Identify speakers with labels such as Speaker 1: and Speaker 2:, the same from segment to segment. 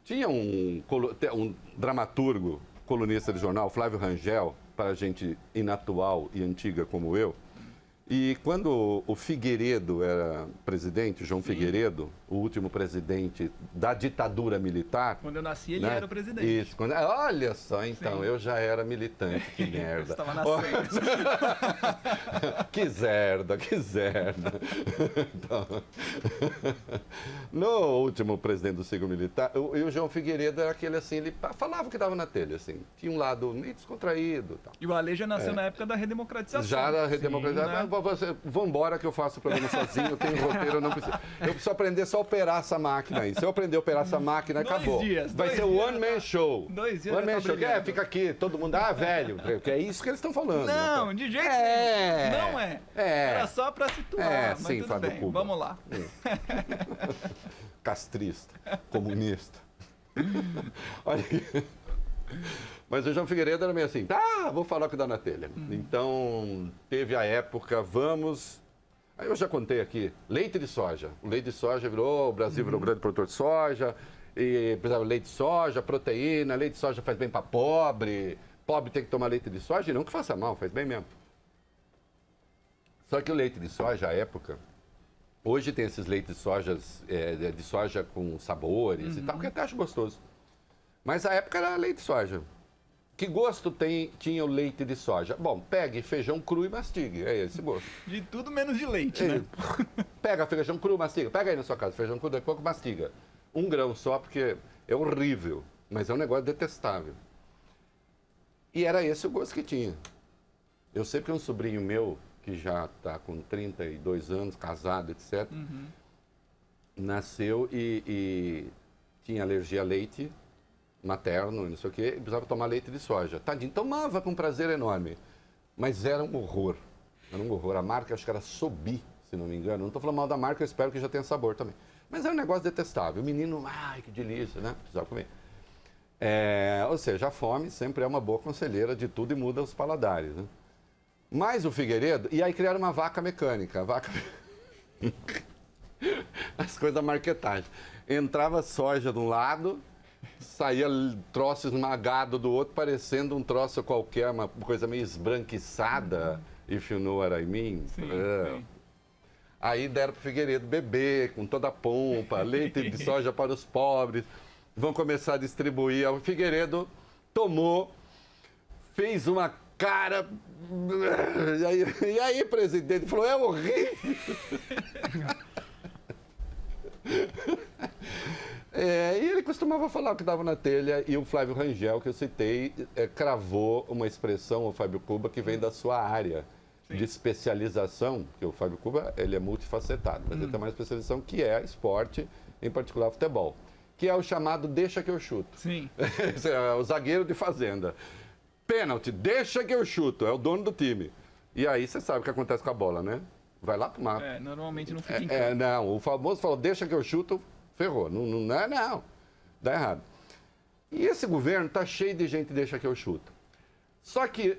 Speaker 1: Tinha um dramaturgo, colunista de jornal, Flávio Rangel, para gente inatual e antiga como eu. E quando o Figueiredo era presidente, João Figueiredo, o último presidente da ditadura militar...
Speaker 2: Quando eu nasci, ele era o presidente.
Speaker 1: Isso. Olha só, então, eu já era militante, que merda.
Speaker 2: Você estava nascendo.
Speaker 1: Que zerda, que zerda. Então, no último presidente do ciclo militar, o João Figueiredo era aquele assim, ele falava o que estava na telha, assim. Tinha um lado meio descontraído. Tal.
Speaker 2: E o Ale já nasceu na época da redemocratização.
Speaker 1: Já da redemocratização.
Speaker 2: Sim, né?
Speaker 1: Vou embora que eu faço o programa sozinho, eu tenho roteiro, eu não preciso. Eu preciso aprender só a operar essa máquina aí. Se eu aprender a operar essa máquina, acabou. Vai ser o One Man Show.
Speaker 2: 2 dias.
Speaker 1: One Man Show. Fica aqui, todo mundo, velho. Porque é isso que eles estão falando.
Speaker 2: Não,
Speaker 1: né?
Speaker 2: de jeito nenhum. Não é.
Speaker 1: É.
Speaker 2: Era só pra situar. Mas
Speaker 1: sim,
Speaker 2: tudo
Speaker 1: Fábio
Speaker 2: bem.
Speaker 1: Cuba.
Speaker 2: Vamos lá.
Speaker 1: Castrista, comunista. Olha aqui. Mas o João Figueiredo era meio assim, vou falar o que dá na telha. Então, teve a época, Aí eu já contei aqui, leite de soja. O leite de soja o Brasil virou um grande produtor de soja, e precisava de leite de soja, proteína, leite de soja faz bem para pobre tem que tomar leite de soja, e não que faça mal, faz bem mesmo. Só que o leite de soja, à época, hoje tem esses leites de soja com sabores e tal, que eu até acho gostoso. Mas a época era leite de soja. Que gosto tinha o leite de soja? Bom, pegue feijão cru e mastigue. É esse gosto.
Speaker 2: De tudo menos de leite, né?
Speaker 1: Pega feijão cru, mastiga. Pega aí na sua casa, feijão cru de coco, mastiga. 1 grão só, porque é horrível. Mas é um negócio detestável. E era esse o gosto que tinha. Eu sei que um sobrinho meu, que já está com 32 anos, casado, etc., nasceu e tinha alergia a leite materno, não sei o quê, e precisava tomar leite de soja. Tadinho, tomava com prazer enorme, mas era um horror. Era um horror. A marca, acho que era Sobi, se não me engano. Não estou falando mal da marca, eu espero que já tenha sabor também. Mas era um negócio detestável. O menino, que delícia, né? Precisava comer. Ou seja, a fome sempre é uma boa conselheira de tudo e muda os paladares, né? Mas o Figueiredo, e aí criaram uma vaca mecânica. As coisas da marketagem. Entrava soja de um lado, saía troço esmagado do outro, parecendo um troço qualquer, uma coisa meio esbranquiçada, if you know what I mean.
Speaker 2: Sim.
Speaker 1: Aí deram para o Figueiredo beber com toda a pompa, leite de soja para os pobres, vão começar a distribuir. O Figueiredo tomou, fez uma cara... E aí, presidente, falou, é horrível. E ele costumava falar o que dava na telha, e o Flávio Rangel, que eu citei, cravou uma expressão, o Fábio Cuba, que vem da sua área de especialização, porque o Fábio Cuba ele é multifacetado, mas ele tem uma especialização que é esporte, em particular futebol, que é o chamado deixa que eu chuto.
Speaker 2: Sim.
Speaker 1: O zagueiro de fazenda. Pênalti, deixa que eu chuto, é o dono do time. E aí você sabe o que acontece com a bola, né? Vai lá pro mato.
Speaker 2: Normalmente não fica em campo.
Speaker 1: Não, o famoso falou, deixa que eu chuto, ferrou. Não, dá errado. E esse governo tá cheio de gente deixa que eu chuto. Só que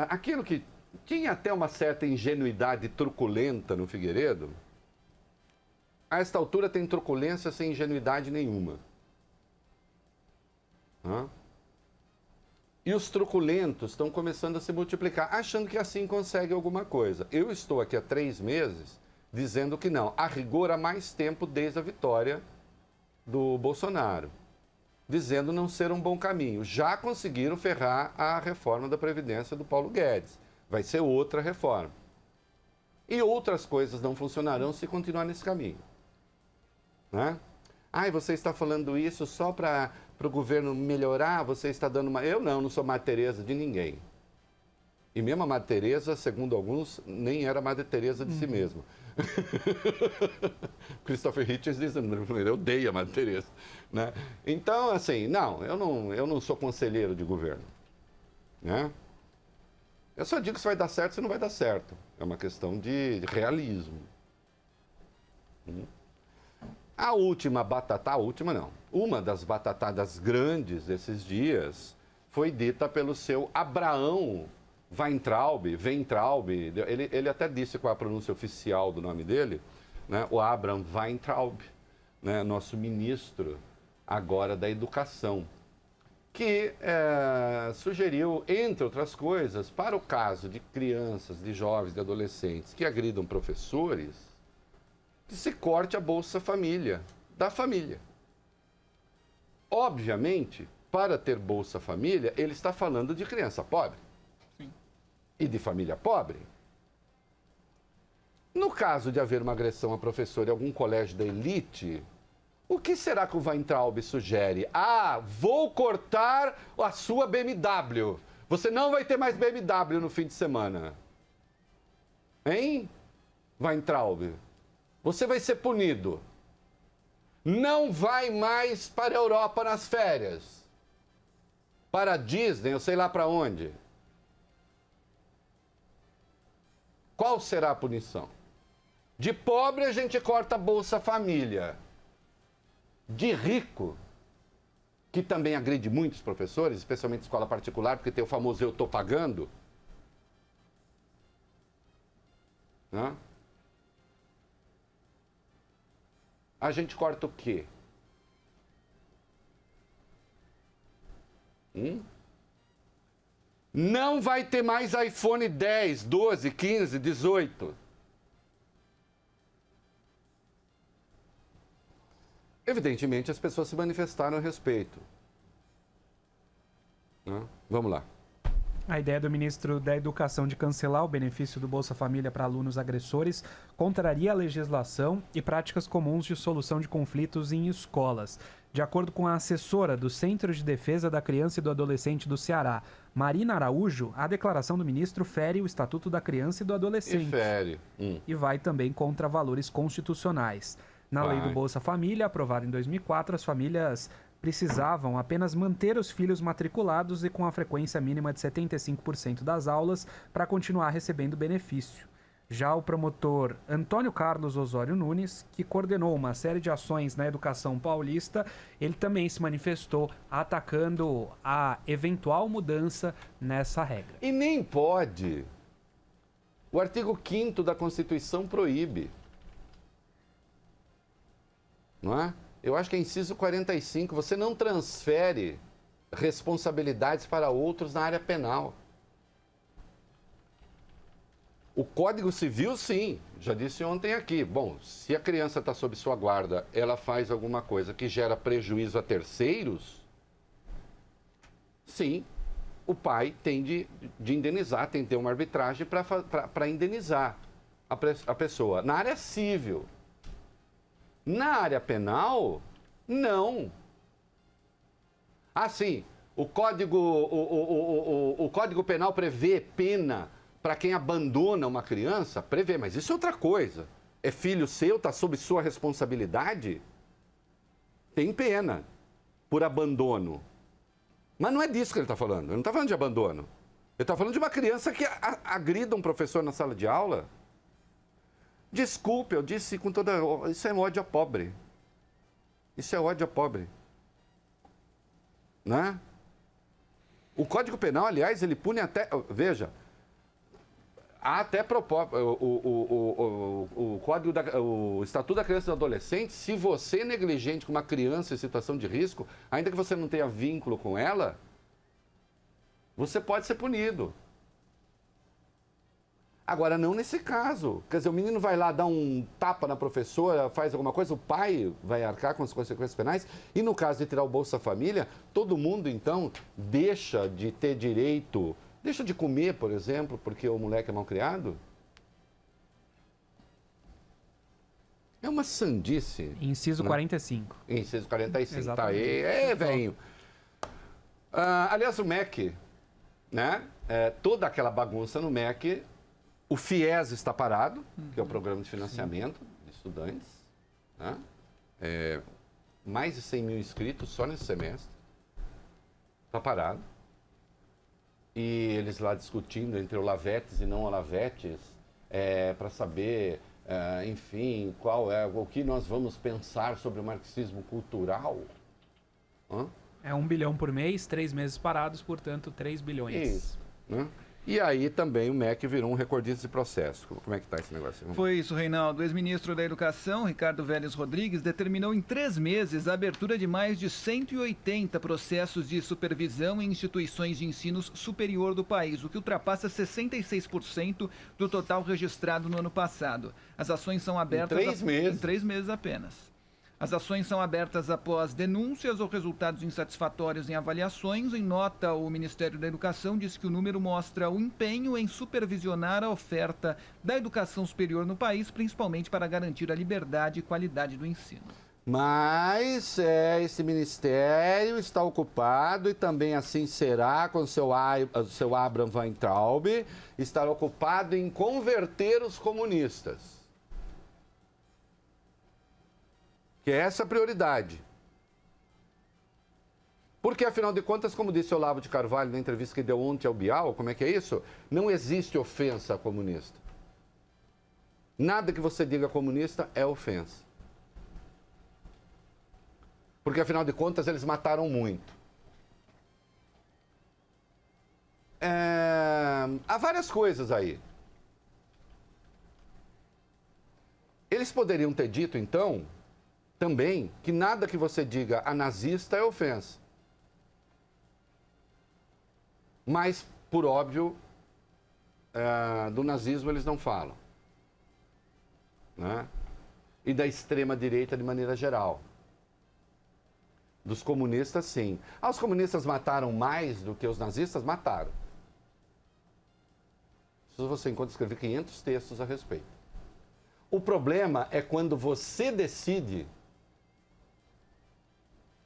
Speaker 1: aquilo que tinha até uma certa ingenuidade truculenta no Figueiredo, a esta altura tem truculência sem ingenuidade nenhuma. E os truculentos estão começando a se multiplicar, achando que assim consegue alguma coisa. Eu estou aqui há 3 meses dizendo que não. A rigor, há mais tempo desde a vitória do Bolsonaro. Dizendo não ser um bom caminho. Já conseguiram ferrar a reforma da Previdência do Paulo Guedes. Vai ser outra reforma. E outras coisas não funcionarão se continuar nesse caminho. Né? Você está falando isso só para o governo melhorar? Você está dando uma... Eu não sou Madre Teresa de ninguém. E mesmo a Madre Teresa, segundo alguns, nem era Madre Teresa de si mesma. Christopher Hitchens diz, ele odeia a Madre Teresa. Né? Então, assim, eu não sou conselheiro de governo. Né? Eu só digo que se vai dar certo, se não vai dar certo. É uma questão de realismo. A última batata, uma das batatadas grandes desses dias foi dita pelo seu Abraão Weintraub, ele até disse qual é a pronúncia oficial do nome dele, né? O Abraham Weintraub, né? Nosso ministro agora da Educação, que sugeriu, entre outras coisas, para o caso de crianças, de jovens, de adolescentes que agridam professores, que se corte a Bolsa Família da família. Obviamente, para ter Bolsa Família, ele está falando de criança pobre.
Speaker 2: Sim.
Speaker 1: E de família pobre. No caso de haver uma agressão a professor em algum colégio da elite, o que será que o Weintraub sugere? Ah, vou cortar a sua BMW. Você não vai ter mais BMW no fim de semana. Hein, Weintraub? Você vai ser punido. Não vai mais para a Europa nas férias. Para a Disney, eu sei lá para onde. Qual será a punição? De pobre a gente corta a Bolsa Família. De rico, que também agride muitos professores, especialmente escola particular, porque tem o famoso eu estou pagando. Né? A gente corta o quê? Não vai ter mais iPhone 10, 12, 15, 18. Evidentemente, as pessoas se manifestaram a respeito. Vamos lá.
Speaker 3: A ideia do ministro da Educação de cancelar o benefício do Bolsa Família para alunos agressores contraria a legislação e práticas comuns de solução de conflitos em escolas. De acordo com a assessora do Centro de Defesa da Criança e do Adolescente do Ceará, Marina Araújo, a declaração do ministro fere o Estatuto da Criança e do Adolescente. E vai também contra valores constitucionais. Na lei do Bolsa Família, aprovada em 2004, as famílias precisavam apenas manter os filhos matriculados e com a frequência mínima de 75% das aulas para continuar recebendo benefício. Já o promotor Antônio Carlos Osório Nunes, que coordenou uma série de ações na educação paulista, ele também se manifestou atacando a eventual mudança nessa regra.
Speaker 1: E nem pode. O artigo 5º da Constituição proíbe. Não é? Eu acho que é inciso 45, você não transfere responsabilidades para outros na área penal. O Código Civil, sim, já disse ontem aqui. Bom, se a criança está sob sua guarda, ela faz alguma coisa que gera prejuízo a terceiros, sim, o pai tem de indenizar, tem de ter uma arbitragem para indenizar a pessoa. Na área civil. Na área penal, não. Assim, o Código Penal prevê pena para quem abandona uma criança? Prevê, mas isso é outra coisa. É filho seu, está sob sua responsabilidade? Tem pena por abandono. Mas não é disso que ele está falando. Ele não está falando de abandono. Ele está falando de uma criança que agrida um professor na sala de aula. Desculpe, eu disse com toda... Isso é ódio a pobre. Isso é ódio a pobre. Né? O Código Penal, aliás, ele pune até... Veja, há até o Estatuto da Criança e do Adolescente, se você é negligente com uma criança em situação de risco, ainda que você não tenha vínculo com ela, você pode ser punido. Agora, não nesse caso. Quer dizer, o menino vai lá dar um tapa na professora, faz alguma coisa, o pai vai arcar com as consequências penais. E no caso de tirar o Bolsa Família, todo mundo, então, deixa de ter direito, deixa de comer, por exemplo, porque o moleque é mal criado? É uma sandice.
Speaker 3: Inciso
Speaker 1: né?
Speaker 3: 45.
Speaker 1: Inciso 45.
Speaker 3: Exatamente.
Speaker 1: Tá aí. Velho. Aliás, o MEC, né? Toda aquela bagunça no MEC... O FIES está parado, que é o Programa de Financiamento de Estudantes. Né? Mais de 100 mil inscritos só nesse semestre. Está parado. E eles lá discutindo entre Olavetes e não Olavetes, para saber, enfim, o que nós vamos pensar sobre o marxismo cultural.
Speaker 3: É 1 bilhão por mês, 3 meses parados, portanto, 3 bilhões.
Speaker 1: Isso. Né? E aí também o MEC virou um recordista de processo. Como é que está esse negócio?
Speaker 2: Foi isso, Reinaldo. O ex-ministro da Educação, Ricardo Vélez Rodrigues, determinou em 3 meses a abertura de mais de 180 processos de supervisão em instituições de ensino superior do país, o que ultrapassa 66% do total registrado no ano passado. As ações são abertas...
Speaker 1: Em 3 meses?
Speaker 2: Em 3 meses apenas. As ações são abertas após denúncias ou resultados insatisfatórios em avaliações. Em nota, o Ministério da Educação diz que o número mostra o empenho em supervisionar a oferta da educação superior no país, principalmente para garantir a liberdade e qualidade do ensino.
Speaker 1: Mas esse ministério está ocupado, e também assim será com o seu Abraham Weintraub, estará ocupado em converter os comunistas. Que é essa a prioridade. Porque, afinal de contas, como disse Olavo de Carvalho na entrevista que deu ontem ao Bial, como é que é isso? Não existe ofensa a comunista. Nada que você diga comunista é ofensa. Porque, afinal de contas, eles mataram muito. Há várias coisas aí. Eles poderiam ter dito, então, também, que nada que você diga a nazista é ofensa. Mas, por óbvio, do nazismo eles não falam. Né? E da extrema-direita de maneira geral. Dos comunistas, sim. Os comunistas mataram mais do que os nazistas? Mataram. Se você encontra, escrever 500 textos a respeito. O problema é quando você decide,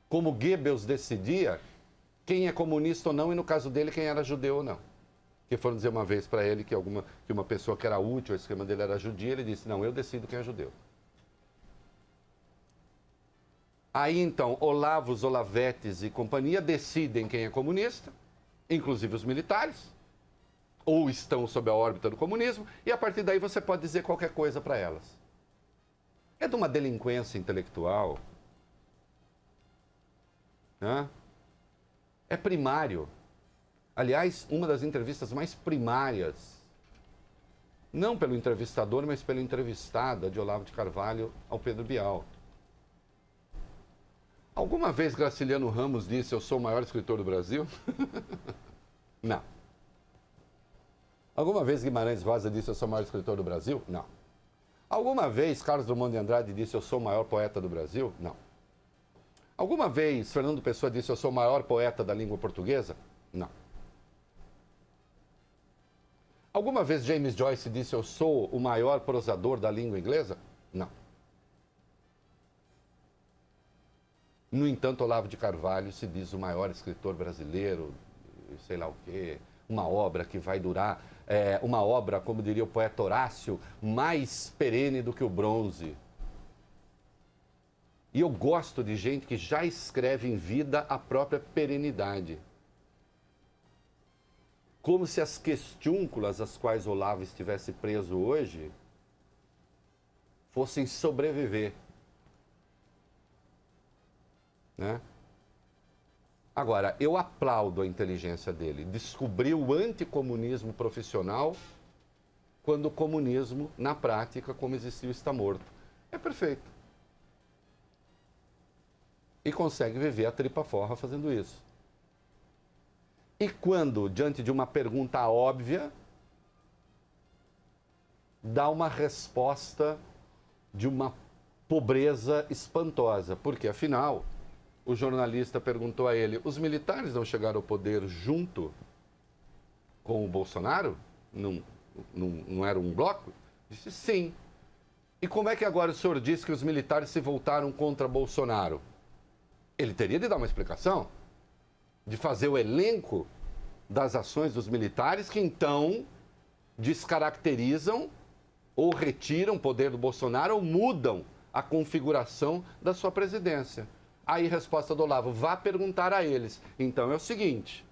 Speaker 1: como Goebbels decidia, quem é comunista ou não, e no caso dele, quem era judeu ou não. Que foram dizer uma vez para ele que uma pessoa que era útil, o esquema dele era judia, ele disse, não, eu decido quem é judeu. Aí então, Olavos, Olavetes e companhia decidem quem é comunista, inclusive os militares, ou estão sob a órbita do comunismo, e a partir daí você pode dizer qualquer coisa para elas. É de uma delinquência intelectual. É primário. Aliás, uma das entrevistas mais primárias, não pelo entrevistador, mas pela entrevistada de Olavo de Carvalho ao Pedro Bial. Alguma vez Graciliano Ramos disse, eu sou o maior escritor do Brasil? Não. Alguma vez Guimarães Rosa disse, eu sou o maior escritor do Brasil? Não. Alguma vez Carlos Drummond de Andrade disse, eu sou o maior poeta do Brasil? Não. Alguma vez Fernando Pessoa disse, eu sou o maior poeta da língua portuguesa? Não. Alguma vez James Joyce disse, eu sou o maior prosador da língua inglesa? Não. No entanto, Olavo de Carvalho se diz o maior escritor brasileiro, sei lá o quê, uma obra que vai durar, uma obra, como diria o poeta Horácio, mais perene do que o bronze. E eu gosto de gente que já escreve em vida a própria perenidade. Como se as questúnculas às quais Olavo estivesse preso hoje fossem sobreviver. Né? Agora, eu aplaudo a inteligência dele. Descobriu o anticomunismo profissional quando o comunismo, na prática, como existiu, está morto. É perfeito. E consegue viver a tripa forra fazendo isso. E quando, diante de uma pergunta óbvia, dá uma resposta de uma pobreza espantosa. Porque, afinal, o jornalista perguntou a ele, os militares não chegaram ao poder junto com o Bolsonaro? Não era um bloco? Disse, sim. E como é que agora o senhor diz que os militares se voltaram contra Bolsonaro? Ele teria de dar uma explicação, de fazer o elenco das ações dos militares que então descaracterizam ou retiram o poder do Bolsonaro ou mudam a configuração da sua presidência. Aí, resposta do Olavo, vá perguntar a eles. Então é o seguinte,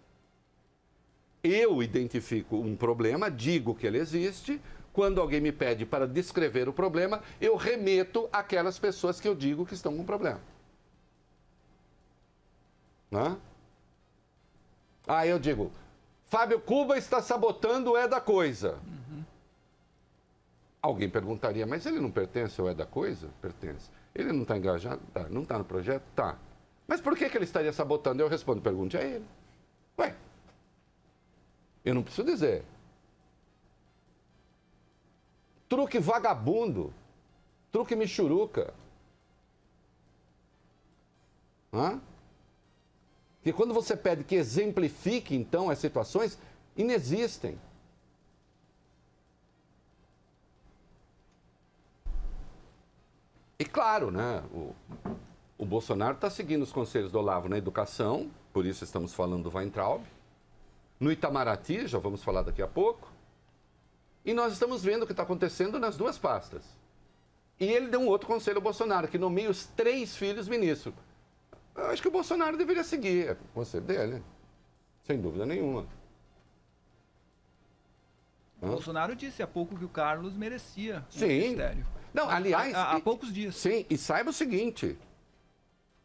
Speaker 1: eu identifico um problema, digo que ele existe, quando alguém me pede para descrever o problema, eu remeto àquelas pessoas que eu digo que estão com problema. Né? Aí eu digo, Fábio Cuba está sabotando o É da Coisa. Alguém perguntaria, mas ele não pertence ao É da Coisa? Pertence. Ele não está engajado? Tá. Não está no projeto? Tá. Mas por que ele estaria sabotando? Eu respondo, pergunte a ele. Ué, eu não preciso dizer. Truque vagabundo. Truque michuruca. Hã? Que quando você pede que exemplifique, então, as situações, inexistem. E claro, né, o Bolsonaro está seguindo os conselhos do Olavo na educação, por isso estamos falando do Weintraub. No Itamaraty, já vamos falar daqui a pouco. E nós estamos vendo o que está acontecendo nas duas pastas. E ele deu um outro conselho ao Bolsonaro, que nomeia os 3 filhos ministros. Eu acho que o Bolsonaro deveria seguir o conselho dele, sem dúvida nenhuma.
Speaker 2: O Bolsonaro disse há pouco que o Carlos merecia o
Speaker 1: Sim.
Speaker 2: ministério.
Speaker 1: Não, aliás...
Speaker 2: Há poucos dias.
Speaker 1: Sim, e saiba o seguinte,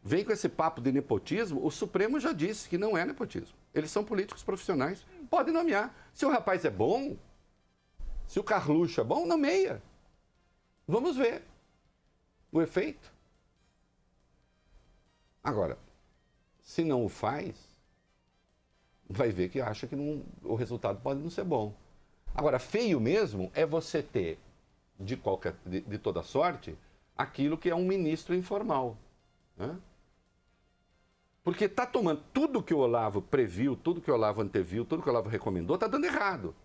Speaker 1: vem com esse papo de nepotismo, o Supremo já disse que não é nepotismo. Eles são políticos profissionais, podem nomear. Se o rapaz é bom, se o Carluxo é bom, nomeia. Vamos ver o efeito. Agora, se não o faz, vai ver que acha que o resultado pode não ser bom. Agora, feio mesmo é você ter, de toda sorte, aquilo que é um ministro informal. Né? Porque está tomando tudo que o Olavo previu, tudo que o Olavo anteviu, tudo que o Olavo recomendou, está dando errado.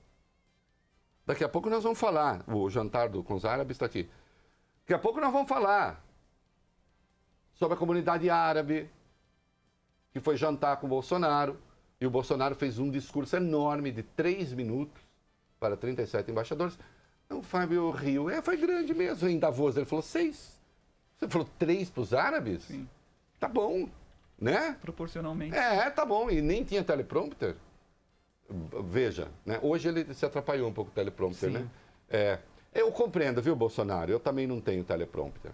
Speaker 1: Daqui a pouco nós vamos falar, o jantar com os árabes está aqui. Daqui a pouco nós vamos falar sobre a comunidade árabe, que foi jantar com o Bolsonaro, e o Bolsonaro fez um discurso enorme de 3 minutos para 37 embaixadores. O Fábio riu, foi grande mesmo, em Davos ele falou 6. Você falou 3 para os árabes?
Speaker 2: Sim.
Speaker 1: Tá bom, né?
Speaker 2: Proporcionalmente.
Speaker 1: Tá bom, e nem tinha teleprompter. Veja, né? Hoje ele se atrapalhou um pouco o teleprompter,
Speaker 3: Sim.
Speaker 1: né? Eu compreendo, viu, Bolsonaro? Eu também não tenho teleprompter.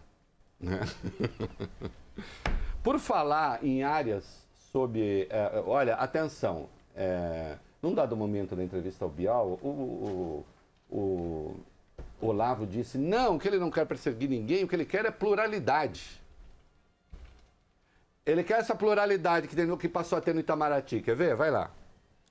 Speaker 1: Né? Por falar em áreas sobre... olha, atenção, num dado momento da entrevista ao Bial, o Olavo disse, não, que ele não quer perseguir ninguém, o que ele quer é pluralidade. Ele quer essa pluralidade que passou a ter no Itamaraty. Quer ver? Vai lá.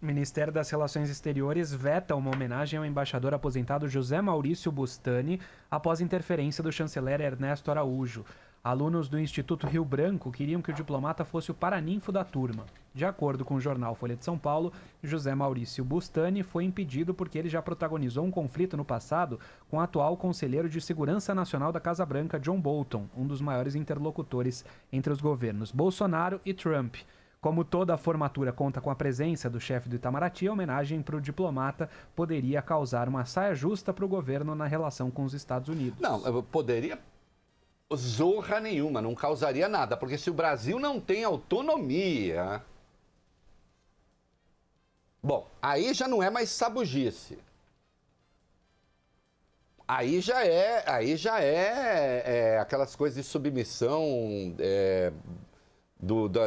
Speaker 3: O Ministério das Relações Exteriores veta uma homenagem ao embaixador aposentado José Maurício Bustani após interferência do chanceler Ernesto Araújo. Alunos do Instituto Rio Branco queriam que o diplomata fosse o paraninfo da turma. De acordo com o jornal Folha de São Paulo, José Maurício Bustani foi impedido porque ele já protagonizou um conflito no passado com o atual conselheiro de Segurança Nacional da Casa Branca, John Bolton, um dos maiores interlocutores entre os governos Bolsonaro e Trump. Como toda a formatura conta com a presença do chefe do Itamaraty, a homenagem para o diplomata poderia causar uma saia justa para o governo na relação com os Estados Unidos.
Speaker 1: Não, poderia... Zorra nenhuma, não causaria nada, porque se o Brasil não tem autonomia... Bom, aí já não é mais sabugice. Aí já é aquelas coisas de submissão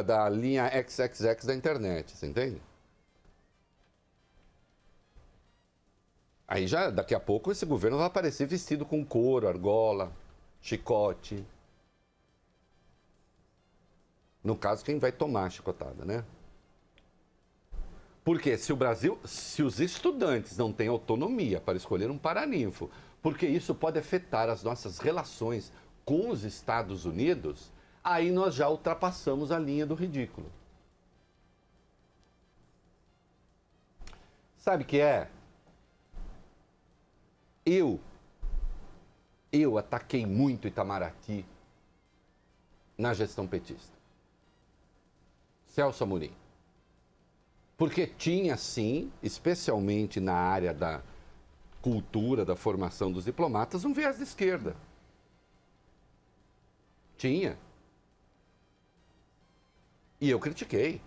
Speaker 1: da linha XXX da internet, você entende? Aí já, daqui a pouco, esse governo vai aparecer vestido com couro, argola, chicote. No caso, quem vai tomar a chicotada, né? Porque se os estudantes não têm autonomia para escolher um paraninfo, porque isso pode afetar as nossas relações com os Estados Unidos, aí nós já ultrapassamos a linha do ridículo. Sabe o que é? Eu ataquei muito Itamaraty na gestão petista. Celso Amorim. Porque tinha, sim, especialmente na área da cultura, da formação dos diplomatas, um viés de esquerda. Tinha. E eu critiquei.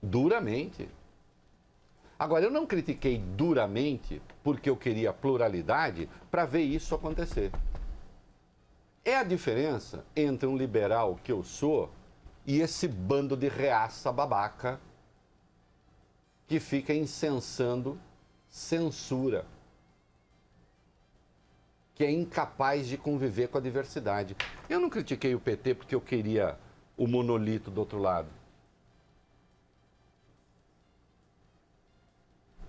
Speaker 1: Duramente. Agora, eu não critiquei duramente porque eu queria pluralidade para ver isso acontecer. É a diferença entre um liberal que eu sou e esse bando de reaça babaca que fica incensando censura, que é incapaz de conviver com a diversidade. Eu não critiquei o PT porque eu queria o monolito do outro lado.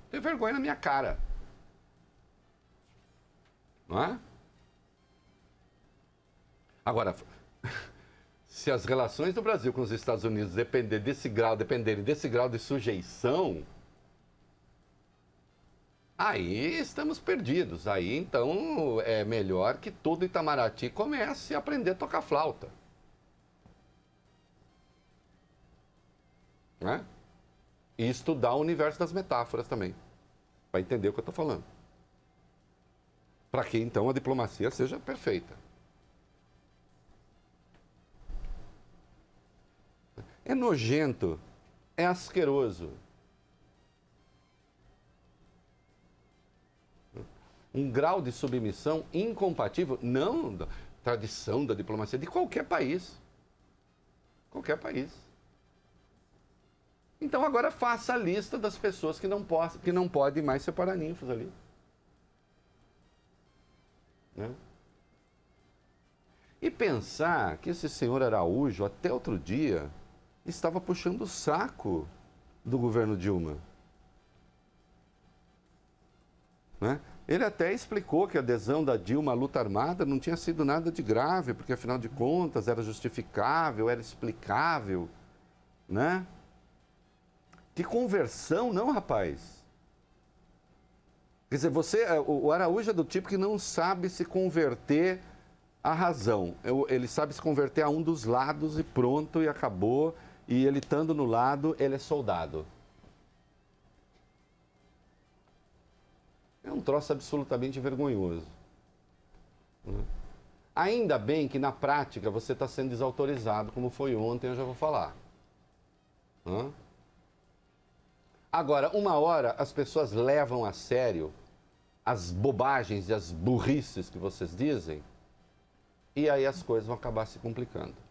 Speaker 1: Tenho vergonha na minha cara. Não é? Agora, se as relações do Brasil com os Estados Unidos dependerem desse grau de sujeição, aí estamos perdidos. Aí, então, é melhor que todo Itamaraty comece a aprender a tocar flauta. Né? E estudar o universo das metáforas também, para entender o que eu estou falando. Para que, então, a diplomacia seja perfeita. É nojento, é asqueroso. Um grau de submissão incompatível, não da tradição da diplomacia, de qualquer país. Qualquer país. Então agora faça a lista das pessoas que não podem mais ser paraninfos ali. Né? E pensar que esse senhor Araújo, até outro dia, estava puxando o saco do governo Dilma. Né? Ele até explicou que a adesão da Dilma à luta armada não tinha sido nada de grave, porque afinal de contas era justificável, era explicável, né? Que conversão, não, rapaz? Quer dizer, o Araújo é do tipo que não sabe se converter à razão. Ele sabe se converter a um dos lados e pronto, e acabou. E ele estando no lado, ele é soldado. É um troço absolutamente vergonhoso. Ainda bem que na prática você está sendo desautorizado, como foi ontem, eu já vou falar. Agora, uma hora as pessoas levam a sério as bobagens e as burrices que vocês dizem, e aí as coisas vão acabar se complicando.